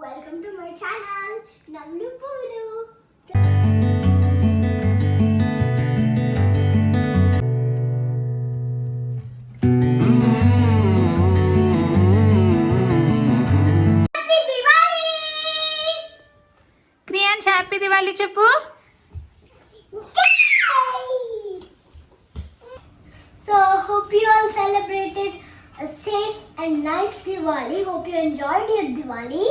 Welcome to my channel, Namlu Pulu. Happy Diwali! క్రియాన్స్ happy Diwali చెప్పు. Yay! So, hope you all celebrated a safe and nice Diwali. Hope you enjoyed your Diwali.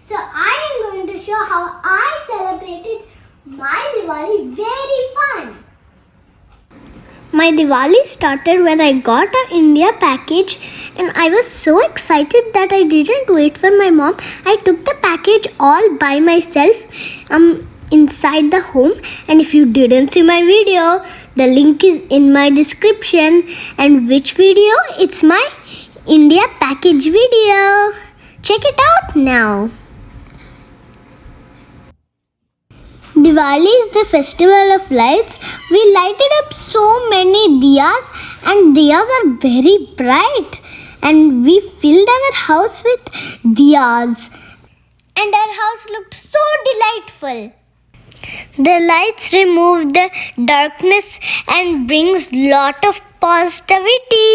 So, I am going to show how I celebrated my Diwali. Very fun. My Diwali started when I got an India package and I was so excited that I didn't wait for my mom. I took the package all by myself inside the home, and if you didn't see my video, the link is in my description. And which video? It's my India package video. Check it out now. Diwali is the festival of lights. We lighted up so many diyas, and diyas are very bright, and we filled our house with diyas, and our house looked so delightful. The lights remove the darkness and brings lot of positivity.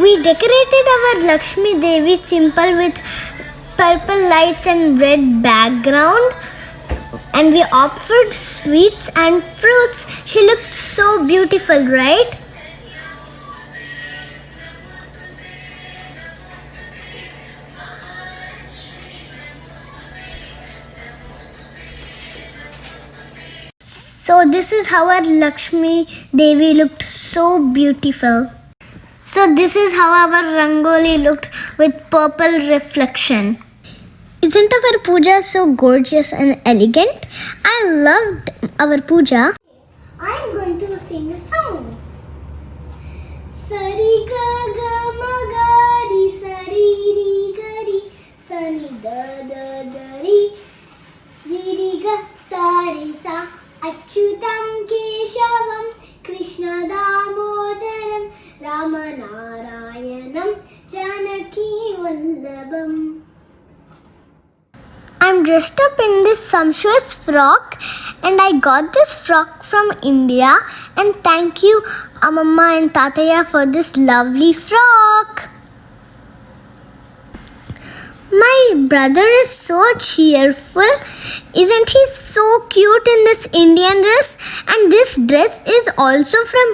We decorated our Lakshmi Devi simple with purple lights and red background, and we offered sweets and fruits. She looked so beautiful, right? So this is how our Lakshmi Devi looked so beautiful. So this is how our Rangoli looked with purple reflection. Isn't our puja so gorgeous and elegant? I loved our puja. I'm going to sing a song. Sari ga ga ma ga di sari ri ga di sani da da da ri ri ga sari sa achyutam keshavam krishna damodaram ramanarayanam janaki vallabham. I'm dressed up in this sumptuous frock, and I got this frock from India, and thank you Amamma and Tataya for this lovely frock. My brother is so cheerful. Isn't he so cute in this Indian dress? And this dress is also from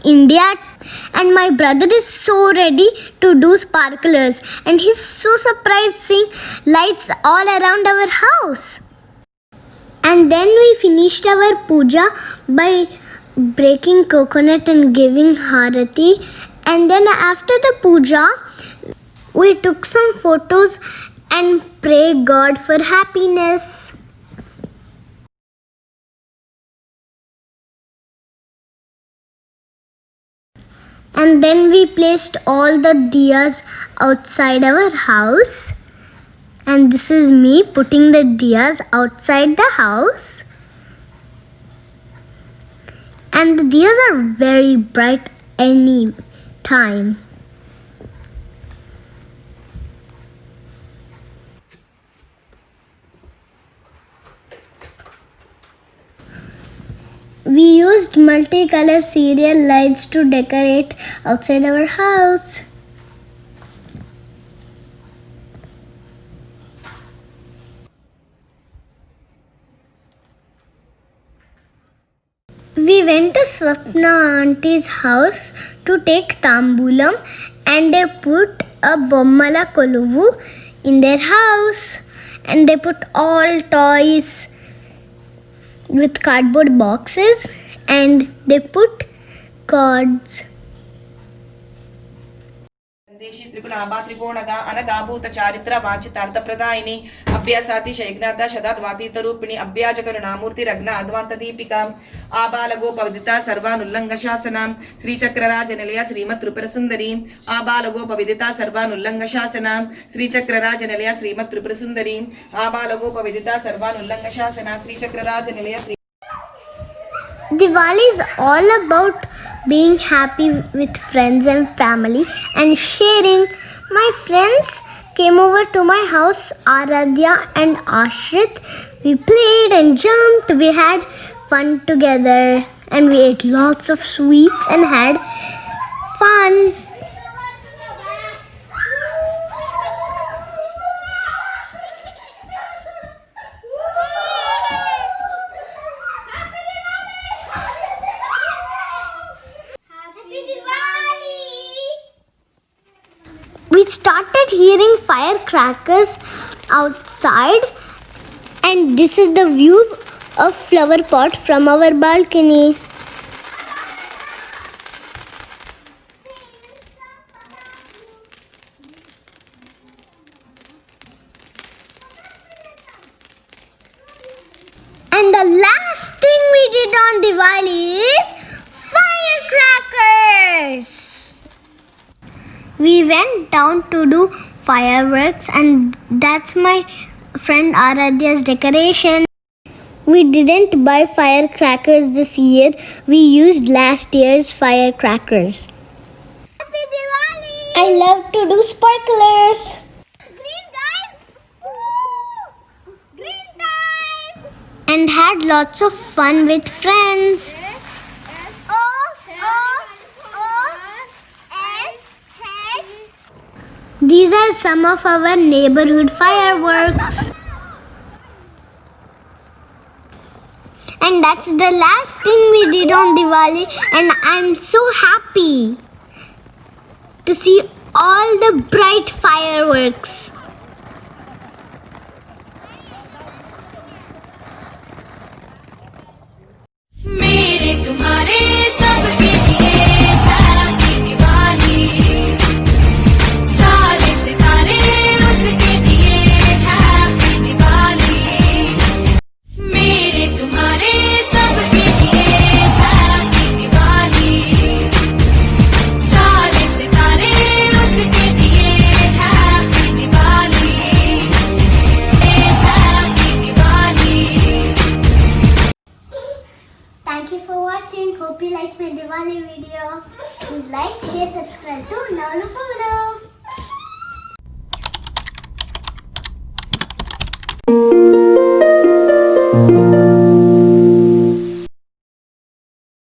India. And my brother is so ready to do sparklers. And he's so surprised seeing lights all around our house. And then we finished our puja by breaking coconut and giving harati. And then after the puja, we took some photos and pray God for happiness. And then we placed all the diyas outside our house. And this is me putting the diyas outside the house. And the diyas are very bright any time. We used multicolor serial lights to decorate outside our house. We went to Swapna auntie's house to take tambulam, and they put a bommala koluvu in their house, and they put all toys with cardboard boxes, and they put cards. దేశీ త్రిగుణాభా త్రికోణగా అనగాభూత చారిత్ర వాంఛితార్థప్రదాయిని అభ్యాసాతిశయజ్ఞాత శతాద్వాతీతరూపిణి అభ్యాజకరుణామూర్తి రగ్న అద్వాంత దీపిక ఆబాలగోపవిదిత సర్వానుల్లంఘ శాసనం శ్రీచక్రరాజనిలయ శ్రీమత్ త్రిపుర సుందరి ఆబాలగోపవిదిత సర్వానుల్లంఘ శాసనం శ్రీచక్రరాజనిలయ శ్రీమత్ త్రిపుర సుందరి ఆబాలగోపవిదిత సర్వానుల్లంఘ శాసన శ్రీచక్రరాజనిలయ Shri Diwali is all about being happy with friends and family and sharing. My friends came over to my house, Aradhya and Ashrit. We played and jumped. We had fun together and we ate lots of sweets and had fun. We started hearing firecrackers outside, and this is the view of flower pot from our balcony. And the last thing we did on Diwali is firecrackers. We went down to do fireworks, and that's my friend Aradhya's decoration. We didn't buy firecrackers this year. We used last year's firecrackers. Happy Diwali! I love to do sparklers. Green guys! Green time! And had lots of fun with friends. These are some of our neighborhood fireworks. And that's the last thing we did on Diwali, and I'm so happy to see all the bright fireworks. मेरे तुम्हारे सबके लिए happy Diwali सारे सितारे उसके दिए happy Diwali मेरे तुम्हारे सबके लिए हैप्पी दिवाली सारे सितारे उसके दिए happy Diwali happy Diwali Thank you for watching. Hope you like my Diwali video. Please like, share, subscribe to Now Look Over.